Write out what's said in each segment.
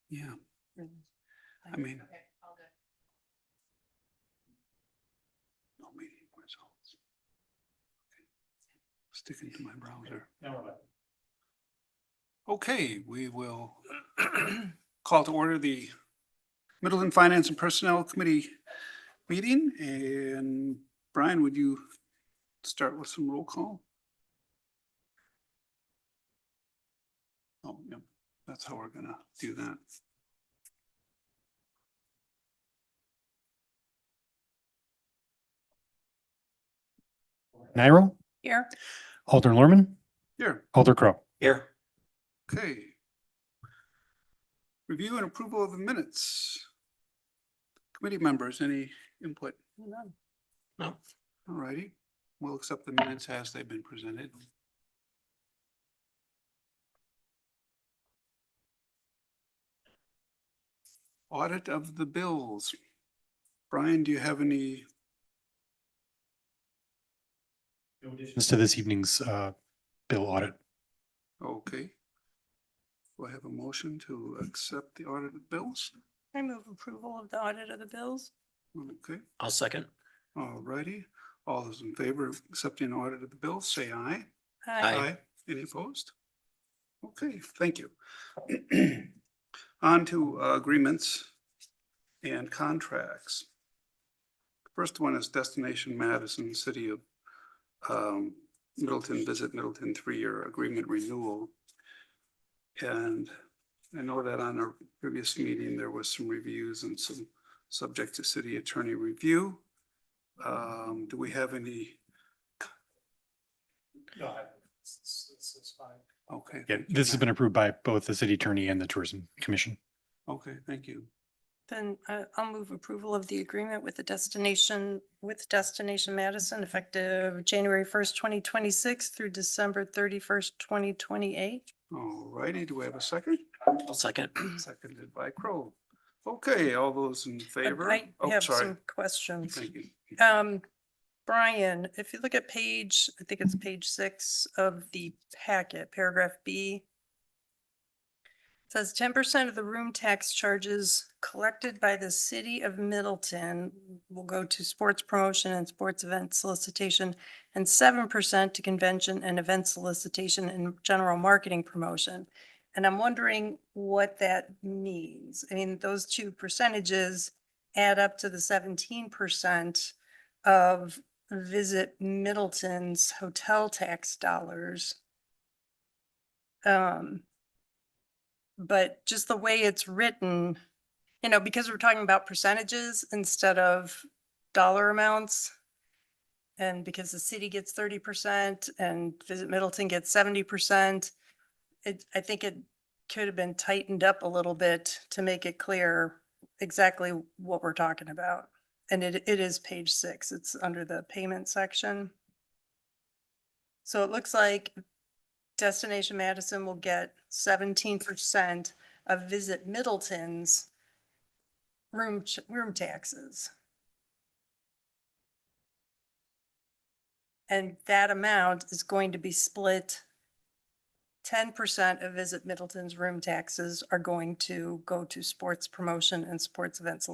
Yeah, I mean. Okay, all good. No meeting results. Okay. Sticking to my browser. Okay, we will call to order the Middleton Finance and Personnel Committee meeting. And Brian, would you start with some roll call? Oh, yep, that's how we're gonna do that. Nairo, Here. Alder Lorman, Here, Alder Crow. Here. okay. Review and approval of the minutes. Committee members, any input? None. No. All righty, we'll accept the minutes as they've been presented. Audit of the bills. Brian, do you have any? No additions to this evening's bill audit. Okay. Do I have a motion to accept the audit of bills? I move approval of the audit of the bills. Okay, I'll second. all righty. All those in favor of accepting the audit of the bills, say aye. Aye. Any opposed? Okay, thank you. On to agreements and contracts. First one is Destination Madison, City of Middleton, Visit Middleton 3-year agreement renewal. And I know that on our previous meeting, there was some reviews and some subject to city attorney review. Do we have any? No, it's fine. Okay. Yeah, this has been approved by both the city attorney and the tourism commission. Okay, thank you. Then I'll move approval of the agreement with Destination Madison effective January 1st, 2026 through December 31st, 2028. All righty, do we have a second? I'll second. Seconded by Crow. Okay, all those in favor? I Oh, have sorry. some questions. Thank you. Brian, if you look at page, I think it's page 6 of the packet, paragraph B. It says 10% of the room tax charges collected by the city of Middleton will go to sports promotion and sports event solicitation, and 7% to convention and event solicitation and general marketing promotion. And I'm wondering what that means. I mean, those two percentages add up to the 17% of Visit Middleton's hotel tax dollars. But just the way it's written, because we're talking about percentages instead of dollar amounts. And because the city gets 30% and Visit Middleton gets 70%, I think it could have been tightened up a little bit to make it clear exactly what we're talking about. And it is page 6. It's under the payment section. So it looks like Destination Madison will get 17% of Visit Middleton's room taxes. And that amount is going to be split. 10% of Visit Middleton's room taxes are going to go to sports promotion and sports event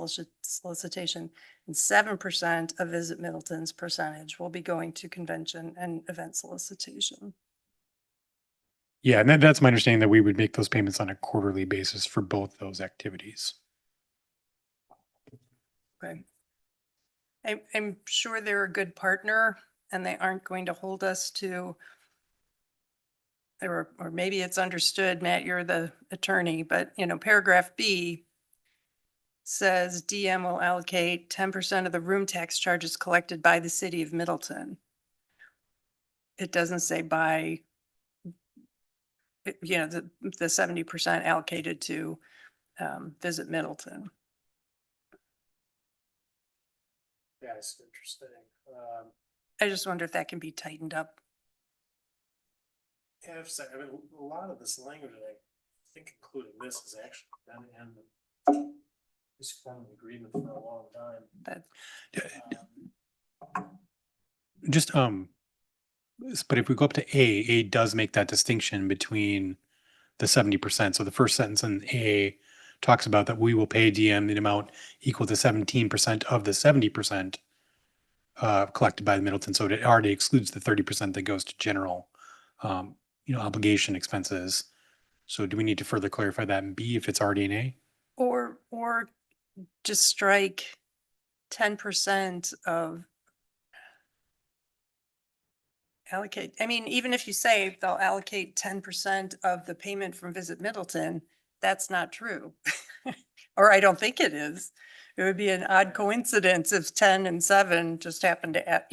solicitation. And 7% of Visit Middleton's percentage will be going to convention and event solicitation. Yeah, and that's my understanding that we would make those payments on a quarterly basis for both those activities. Okay. I'm sure they're a good partner and they aren't going to hold us to, or maybe it's understood, Matt, you're the attorney, but paragraph B says DM will allocate 10% of the room tax charges collected by the city of Middleton. It doesn't say by, the 70% allocated to Visit Middleton. Yeah, it's interesting. I just wonder if that can be tightened up. Yeah, I mean, a lot of this language, I think including this, is actually been in this form of agreement for a long time. That Just, but if we go up to A does make that distinction between the 70%. So the first sentence in A talks about that we will pay DM the amount equal to 17% of the 70% collected by the Middleton. So it already excludes the 30% that goes to general, obligation expenses. So do we need to further clarify that in B if it's already in A? Or just strike 10% of allocate. I mean, even if you say they'll allocate 10% of the payment from Visit Middleton, that's not true. Or I don't think it is. It would be an odd coincidence if 10 and 7 just happen to add,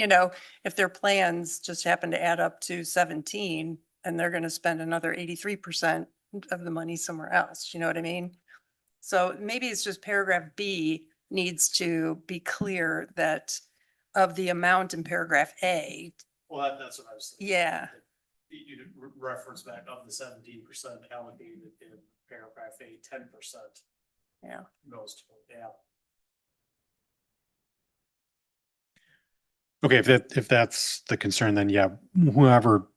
if their plans just happen to add up to 17 and they're going to spend another 83% of the money somewhere else. You know what I mean? So maybe it's just paragraph B needs to be clear that of the amount in paragraph A. Well, that's what I was thinking. Yeah. You reference back of the 17% allocated in paragraph A, 10% Yeah. goes to, yeah. Okay, if that's the concern, then yeah, whoever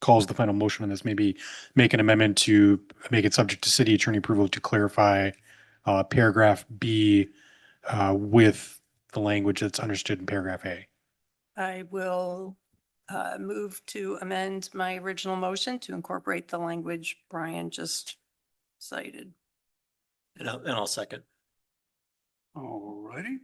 calls the final motion on this, maybe make an amendment to make it subject to city attorney approval to clarify paragraph B with the language that's understood in paragraph A. I will move to amend my original motion to incorporate the language Brian just cited. And I'll second. All righty.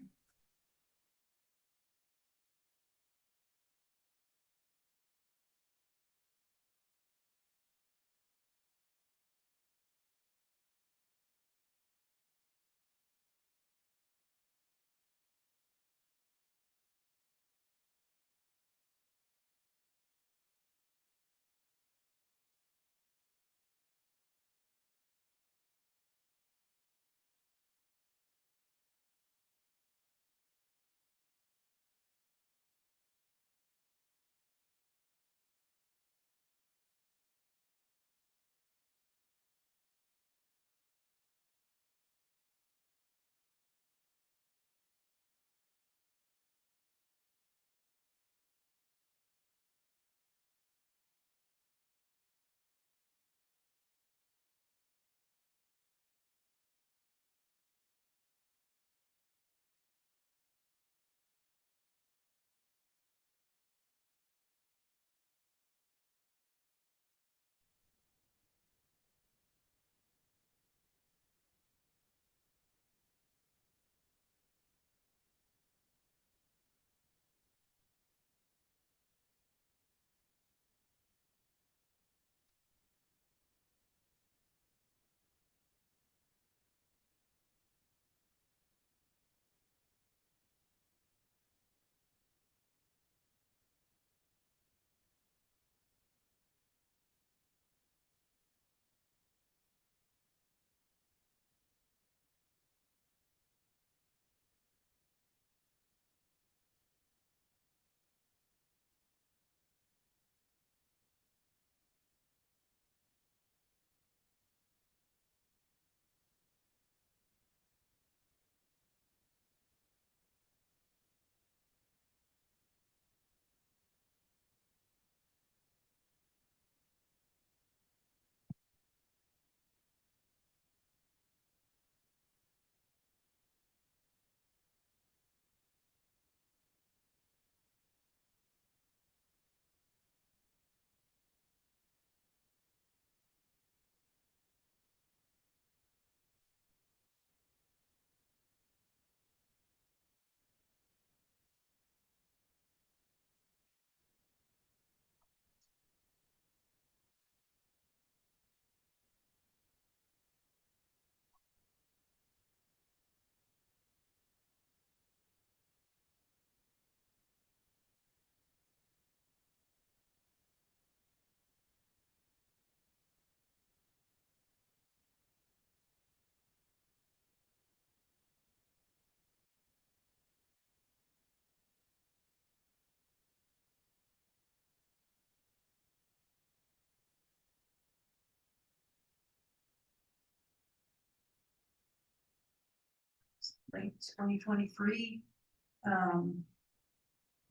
Late 2023,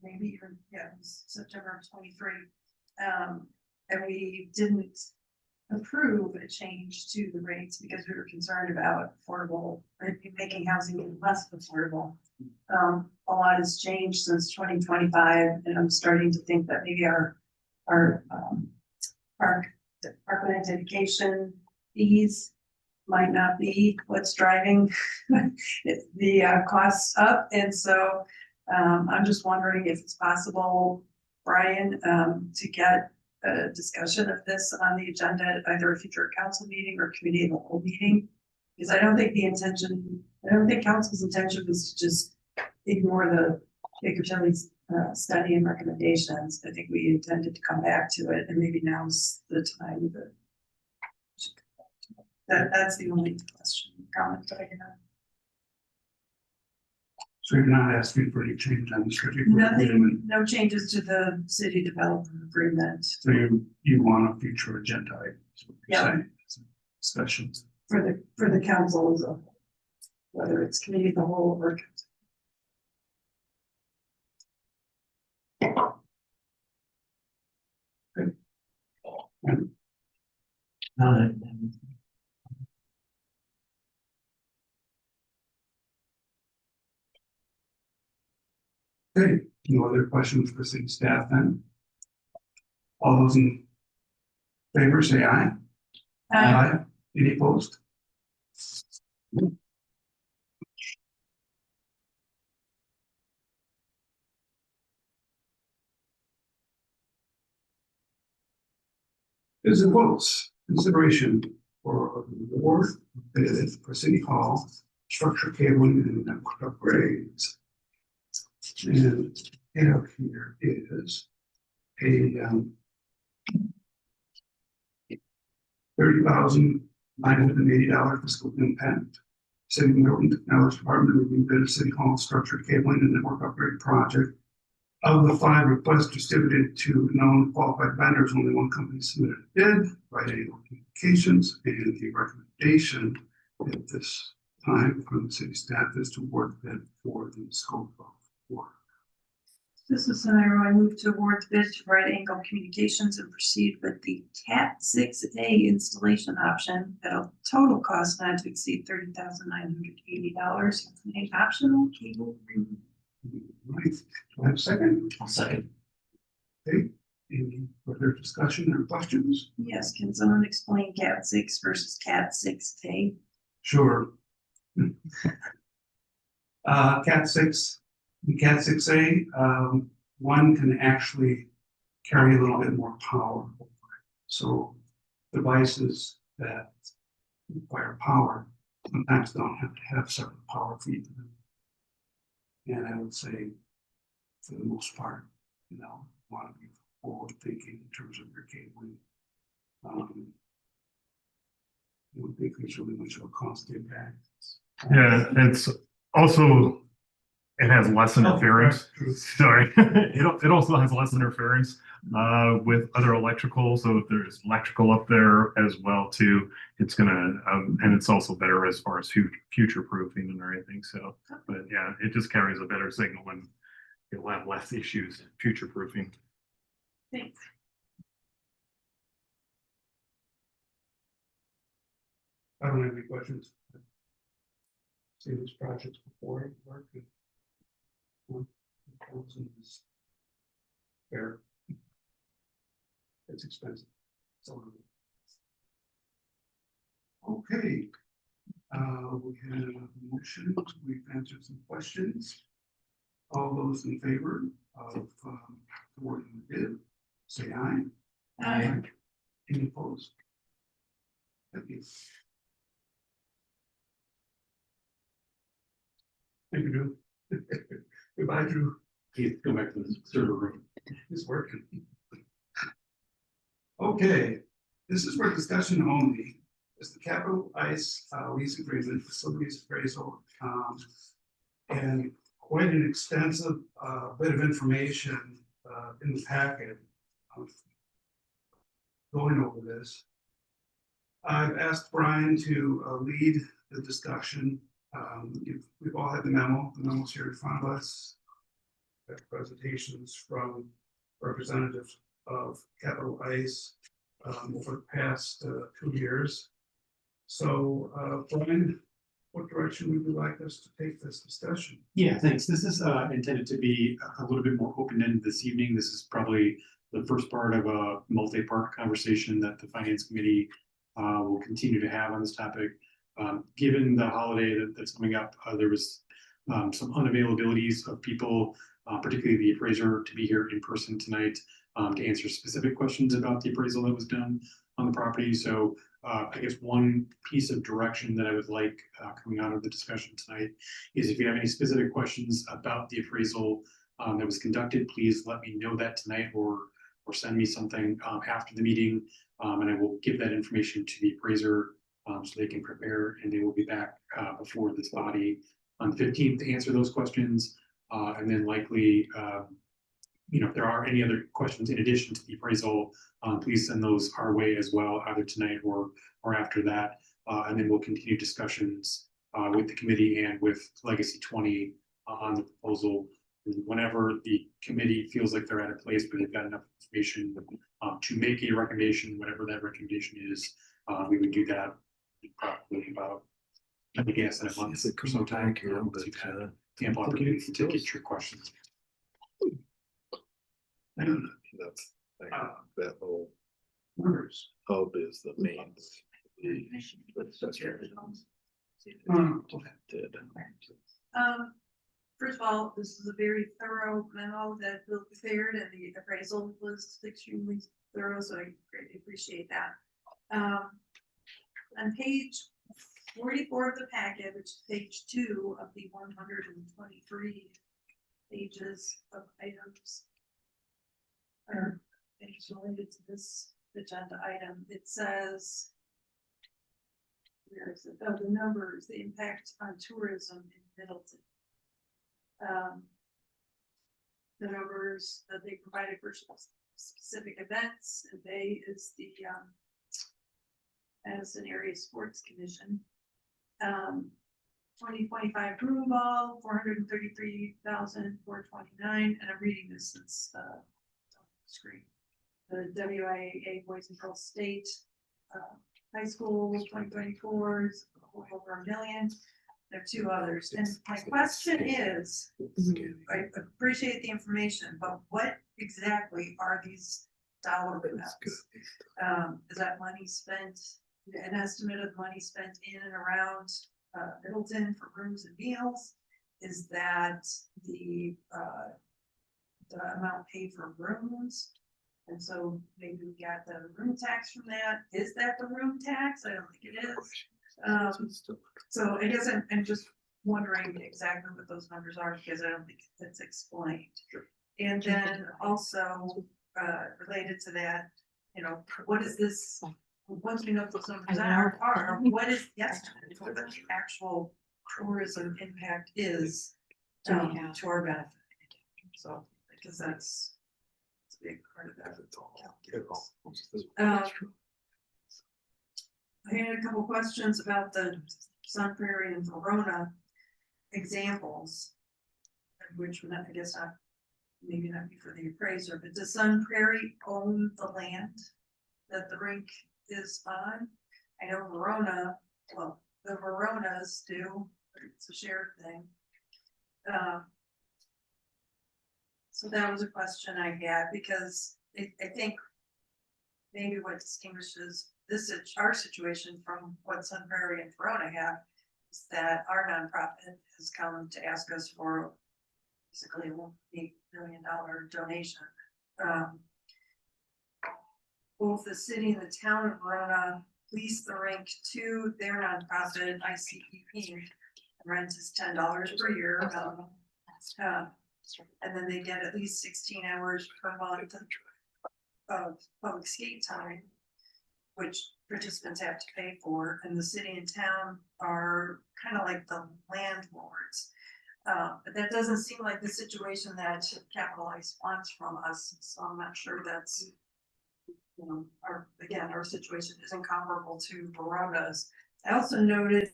maybe, it was September of 23. And we didn't approve a change to the rates because we were concerned about affordable, making housing even less affordable. A lot has changed since 2025, and I'm starting to think that maybe our Department of Education fees might not be what's driving the costs up. And so I'm just wondering if it's possible, Brian, to get a discussion of this on the agenda at either a future council meeting or committee of the whole meeting. Because I don't think council's intention was to just ignore the Baker Tilly's study and recommendations. I think we intended to come back to it, and maybe now's the time that's the only comment that I have. So you're not asking for any change on the strategic Nothing, agreement? no changes to the city development agreement So you want a future agenda item? is what you're Yeah. saying, discussions. for the council as a whole, whether it's committee of the whole or council. Okay, no other questions for city staff then? All those in favor, say aye. Any opposed? Is it votes, consideration for award bid for city hall, structure cabling and network upgrades. And here is a $30,980 fiscal impact. City of Middleton Technology Department reviewed bid of city hall structure cabling and network upgrade project. Of the 5 requests distributed to known qualified vendors, only one company submitted a bid, Right Angle Communications, and the recommendation at this time from the city staff is to award the bid for the scope of work. This is scenario. I move to award the bid to Right Angle Communications and proceed with the Cat 6A installation option at a total cost not to exceed $30,980, including optional cable removal. Right, do I have a second? I'll second. Okay, any further discussion or questions? Yes, can someone explain Cat 6 versus Cat 6A? Sure. Cat 6, the Cat 6A, one can actually carry a little bit more power. So devices that require power sometimes don't have to have separate power feed to them. And I would say, for the most part, want to be forward thinking in terms of your cabling. I don't think there's really much of a cost impact. Yeah, it's also, it has less interference. Sorry, it also has less interference with other electrical. So if there's electrical up there as well too, it's gonna, and it's also better as far as future proofing and everything. So, but yeah, it just carries a better signal and it'll have less issues future proofing. Thanks. I don't have any questions. See these projects before it work. Is fair. It's expensive. So, okay. We have a motion. We've answered some questions. All those in favor of awarding the bid, say aye. Aye. Any opposed? Thank you. Thank you, Drew. Goodbye, Drew. Please go back to the server room. It's working. Okay, this is for discussion only. It's the Capital Ice lease agreement, facilities appraisal, and quite an extensive bit of information in the packet. Going over this, I've asked Brian to lead the discussion. We've all had the memo. The memo's here in front of us. We have presentations from representatives of Capital Ice, for the past 2 years. So, Brian, what direction would you like us to take this discussion? Yeah, thanks. This is intended to be a little bit more open-ended this evening. This is probably the first part of a multi-part conversation that the Finance Committee will continue to have on this topic. Given the holiday that's coming up, there was some unavailabilities of people, particularly the appraiser, to be here in person tonight to answer specific questions about the appraisal that was done on the property. So I guess one piece of direction that I would like coming out of the discussion tonight is if you have any specific questions about the appraisal that was conducted, please let me know that tonight or send me something after the meeting, and I will give that information to the appraiser so they can prepare, and they will be back before this body on the 15th to answer those questions, and then likely if there are any other questions in addition to the appraisal, please send those our way as well, either tonight or after that. And then we'll continue discussions with the committee and with Legacy 20 on the proposal. Whenever the committee feels like they're at a place where they've got enough information to make a recommendation, whatever that recommendation is, we would do that probably about, I guess, in a month or so time. Once you've had ample opportunity to get your questions. I don't know, that's, that whole Numbers. hub is the main. First of all, this is a very thorough memo that Bill prepared, and the appraisal was extremely thorough, so I greatly appreciate that. On page 44 of the packet, which is page 2 of the 123 pages of items, or things related to this agenda item, it says, where is it? Oh, the numbers, the impact on tourism in Middleton. The numbers that they provided for specific events, and they is the Madison Area Sports Commission. 2025 broom ball, 433,429, and I'm reading this since on the screen. The WIAA Boys and Girls State High School 2024 is over $1 million. There are 2 others, and my question is, I appreciate the information, but what exactly are these dollar amounts? Is that money spent, an estimate of money spent in and around Middleton for rooms and meals? Is that the amount paid for rooms? And so maybe we got the room tax from that. Is that the room tax? I don't think it is. So I guess I'm just wondering exactly what those numbers are, because I don't think that's explained. And then also related to that, what is this? Once we know what those numbers are, what is the estimate for the actual tourism impact is to our benefit? So, because that's a big part of that. I had a couple questions about the Sun Prairie and Verona examples, which would not, I guess not, maybe not be for the appraiser, but does Sun Prairie own the land that the rink is on? I know Verona, well, the Veronas do, it's a shared thing. So that was a question I had, because I think maybe what distinguishes our situation from what Sun Prairie and Verona have is that our nonprofit has come to ask us for basically a $1.8 million donation. Both the city and the town of Verona lease the rink to their nonprofit ICEP. Rent is $10 per year. And then they get at least 16 hours per month of public skate time, which participants have to pay for, and the city and town are kind of like the landlords. But that doesn't seem like the situation that Capital Ice wants from us, so I'm not sure that's, our situation isn't comparable to Verona's. I also noted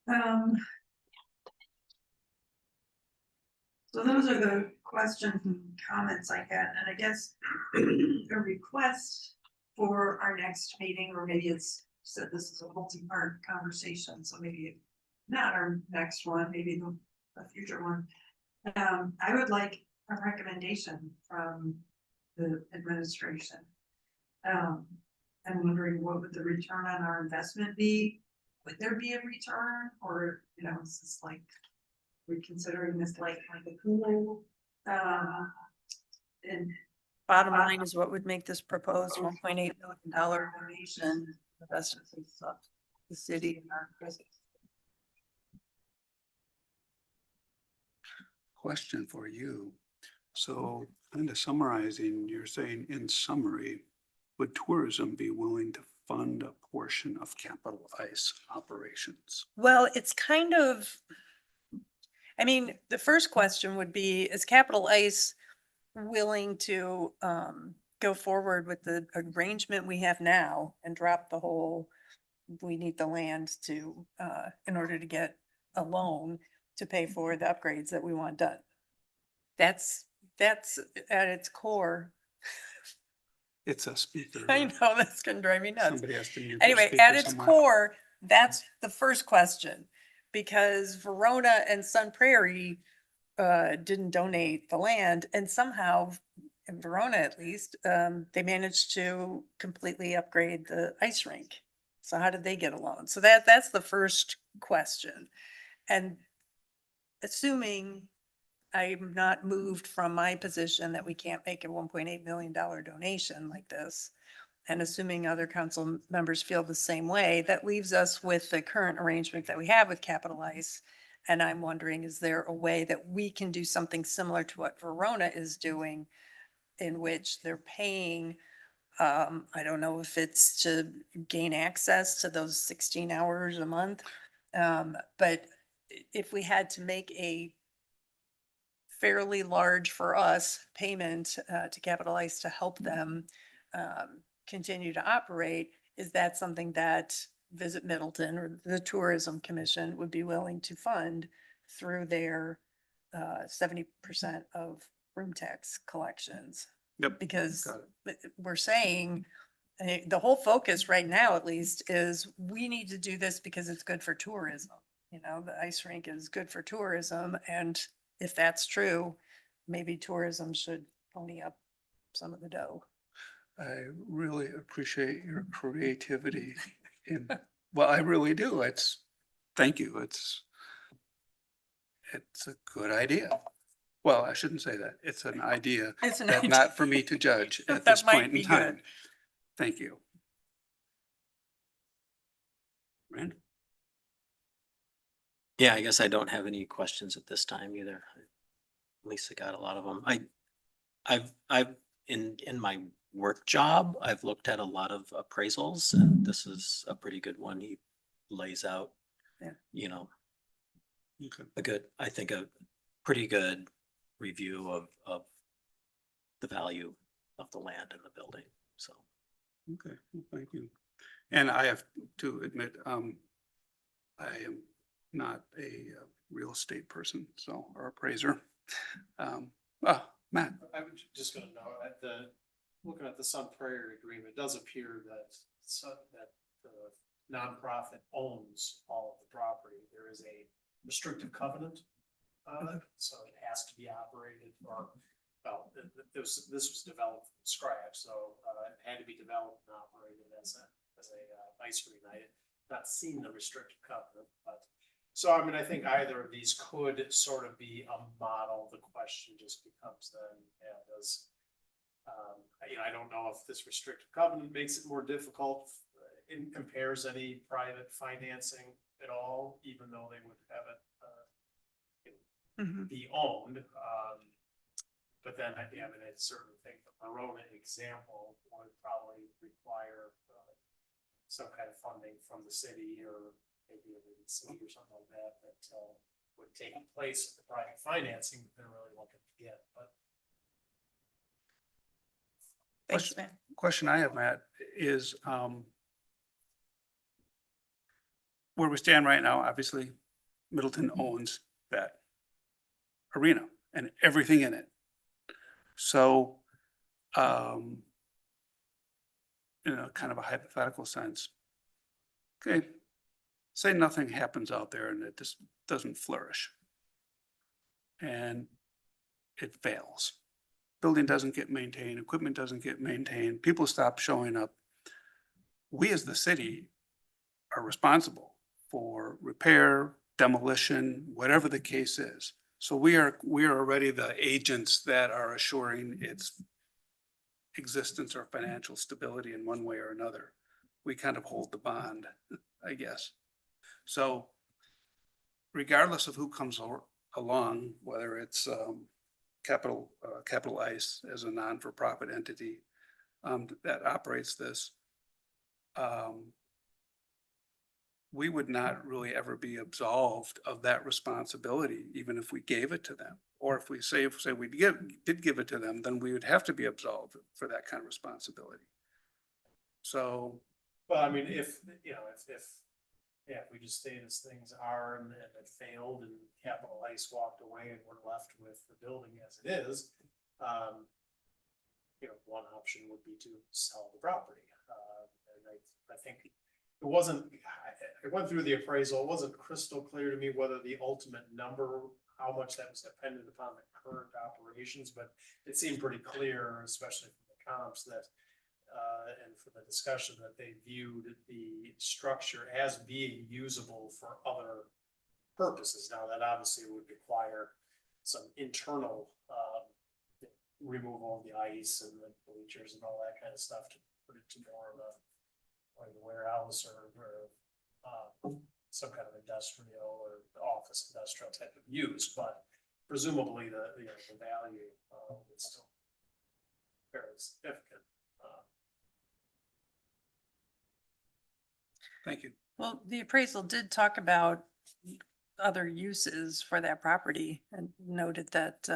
Um. So those are the questions and comments I had, and I guess a request for our next meeting, or maybe it's said this is a multi-part conversation, so maybe not our next one, maybe the future one. I would like a recommendation from the administration. I'm wondering, what would the return on our investment be? Would there be a return, or, is this like, we're considering this like a pool? And Bottom line is what would make this proposed $1.8 million donation the best of the city and our residents. Question for you. So kind of summarizing, you're saying in summary, would tourism be willing to fund a portion of Capital Ice operations? Well, it's kind of, I mean, the first question would be, is Capital Ice willing to go forward with the arrangement we have now and drop the whole, we need the land to, in order to get a loan to pay for the upgrades that we want done? That's at its core. It's a speaker. I know, that's gonna drive me nuts. Somebody has to mute their Anyway, speaker at its somewhere. core, that's the first question, because Verona and Sun Prairie didn't donate the land, and somehow, in Verona at least, they managed to completely upgrade the ice rink. So how did they get a loan? So that's the first question. And assuming I'm not moved from my position that we can't make a $1.8 million donation like this, and assuming other council members feel the same way, that leaves us with the current arrangement that we have with Capital Ice. And I'm wondering, is there a way that we can do something similar to what Verona is doing, in which they're paying, I don't know if it's to gain access to those 16 hours a month. But if we had to make a fairly large for us payment to Capital Ice to help them continue to operate, is that something that Visit Middleton or the Tourism Commission would be willing to fund through their 70% of room tax collections? Yep. Because Got we're saying, the whole focus right now, at least, is we need to do this because it's good for tourism. The ice rink is good for tourism, and if that's true, maybe tourism should pony up some of the dough. I really appreciate your creativity in, well, I really do. Thank you. It's a good idea. Well, I shouldn't say that. It's an idea, It's an that idea. not for me to judge That at this might point in be time. good. Thank you. Rand? Yeah, I guess I don't have any questions at this time either. Lisa got a lot of them. I've in my work job, I've looked at a lot of appraisals, and this is a pretty good one. He lays out, Yeah. Okay. I think a pretty good review of the value of the land and the building. So. Okay, well, thank you. And I have to admit, I am not a real estate person, or appraiser. Matt, I was just gonna note looking at the Sun Prairie agreement, it does appear that the nonprofit owns all of the property. There is a restrictive covenant. So it has to be operated this was developed from scratch, so it had to be developed and operated as a ice rink. I had not seen the restrictive covenant, but so I mean, I think either of these could sort of be a model. The question just becomes then, I don't know if this restrictive covenant makes it more difficult, impairs any private financing at all, even though they would have it be owned. But then I certainly think the Verona example would probably require some kind of funding from the city, or maybe a city or something like that would take place with the private financing that they're really looking to get. But Thanks, man. question I have, Matt, is where we stand right now, obviously, Middleton owns that arena and everything in it. So, in a kind of a hypothetical sense, okay, say nothing happens out there and it just doesn't flourish. And it fails. Building doesn't get maintained, equipment doesn't get maintained, people stop showing up. We as the city are responsible for repair, demolition, whatever the case is. So we are already the agents that are assuring its existence or financial stability in one way or another. We kind of hold the bond, I guess. So regardless of who comes along, whether it's Capital Ice as a non-for-profit entity that operates this, we would not really ever be absolved of that responsibility, even if we gave it to them. Or if we say we did give it to them, then we would have to be absolved for that kind of responsibility. So, Well, I mean, if, you know, if we just stayed as things are and it failed and Capital Ice walked away and we're left with the building as it is, you know, one option would be to sell the property. And I think it wasn't, I went through the appraisal, it wasn't crystal clear to me whether the ultimate number, how much that was dependent upon the current operations, but it seemed pretty clear, especially from the comps, that and for the discussion, that they viewed the structure as being usable for other purposes. Now, that obviously would require some internal removal of the ice and the bleachers and all that kind of stuff to put it to more of a like a warehouse or some kind of industrial or office industrial type of use, but presumably the value is still fairly significant. thank you. Well, the appraisal did talk about other uses for that property and noted that,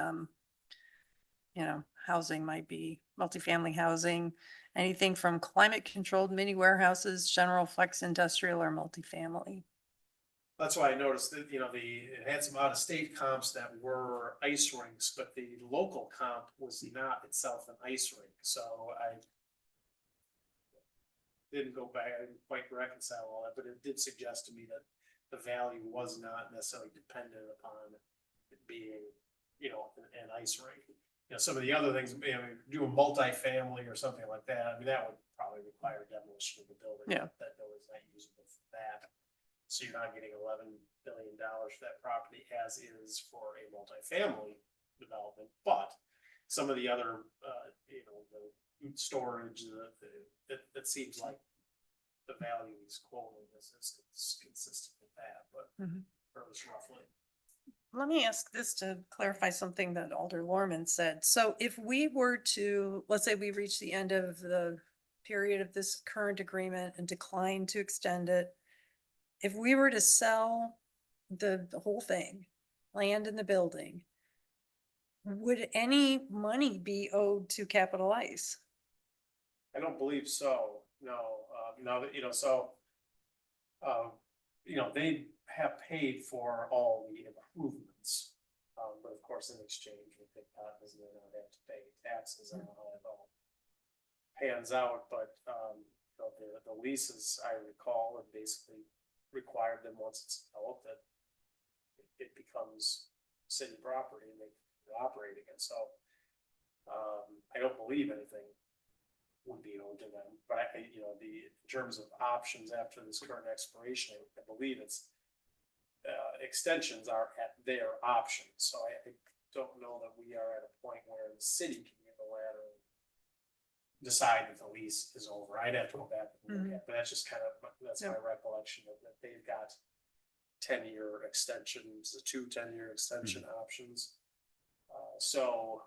you know, housing might be multifamily housing, anything from climate controlled mini warehouses, general flex industrial or multifamily. That's why I noticed that, you know, it had some out of state comps that were ice rinks, but the local comp was not itself an ice rink, so I didn't go back, I didn't quite reconcile all that, but it did suggest to me that the value was not necessarily dependent upon it being, you know, an ice rink. You know, some of the other things, you know, do a multifamily or something like that, I mean, that would probably require demolition of the building. Yeah. That building's not usable for that. So you're not getting $11 billion for that property as is for a multifamily development, but some of the other, you know, the storage, that seems like the value he's quoting is consistent with that, but or at least roughly. Let me ask this to clarify something that Alder Lorman said. So if we were to, let's say we reach the end of the period of this current agreement and decline to extend it, if we were to sell the whole thing, land and the building, would any money be owed to Capital Ice? I don't believe so, no, now that, you know, so, you know, they have paid for all the improvements. But of course, in exchange, what they got is they don't have to pay taxes on how it all pans out, but, you know, the leases, I recall, have basically required them once it's developed that it becomes city property and they operate it, so, I don't believe anything would be owed to them, but you know, in terms of options after this current expiration, I believe it's extensions are at their option, so I don't know that we are at a point where the city can unilaterally decide if the lease is over. I'd have to go back and look at, but that's just kind of, that's my recollection of that they've got 10-year extensions, the 2 10-year extension options. So,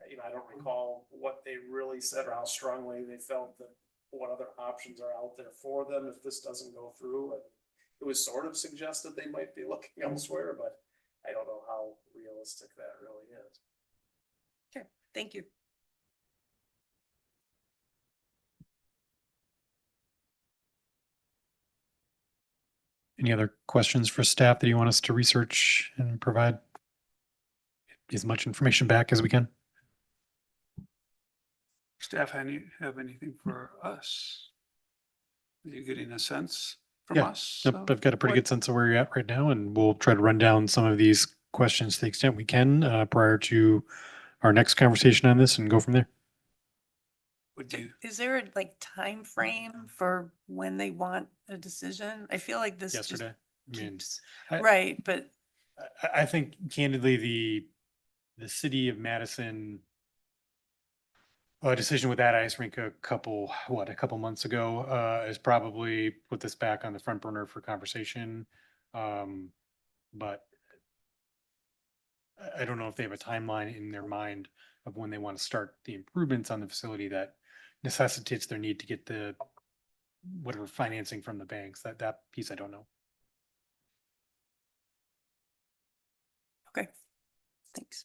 you know, I don't recall what they really said or how strongly they felt that what other options are out there for them if this doesn't go through. And it was sort of suggested they might be looking elsewhere, but I don't know how realistic that really is. Okay, thank you. Any other questions for staff that you want us to research and provide as much information back as we can? Staff, have anything for us? Are you getting a sense from Yeah. us? Yep, of I've got a pretty what- good sense of where you're at right now, and we'll try to run down some of these questions to the extent we can prior to our next conversation on this and go from there. Would you, Is there a like time frame for when they want a decision? I feel like this just Yesterday, I mean, keeps, I- right, but I think candidly, the city of Madison decision with that ice rink a couple months ago has probably put this back on the front burner for conversation. But I don't know if they have a timeline in their mind of when they want to start the improvements on the facility that necessitates their need to get the whatever financing from the banks. That piece I don't know. okay, thanks.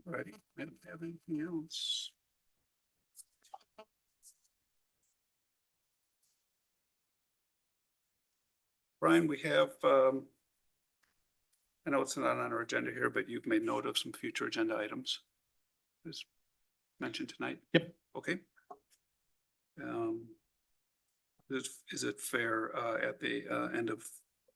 Ready? I don't have anything else. Brian, we have, I know it's not on our agenda here, but you've made note of some future agenda items. As mentioned tonight. Yep. Okay. Is it fair, at the, end of,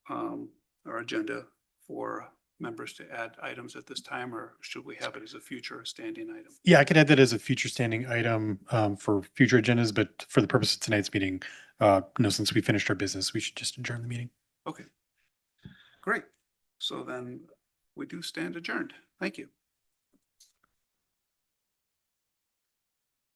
our agenda for members to add items at this time, or should we have it as a future standing item? Yeah, I could add that as a future standing item for future agendas, but for the purpose of tonight's meeting, no, since we finished our business, we should just adjourn the meeting. Okay. Great. So then we do stand adjourned. Thank you.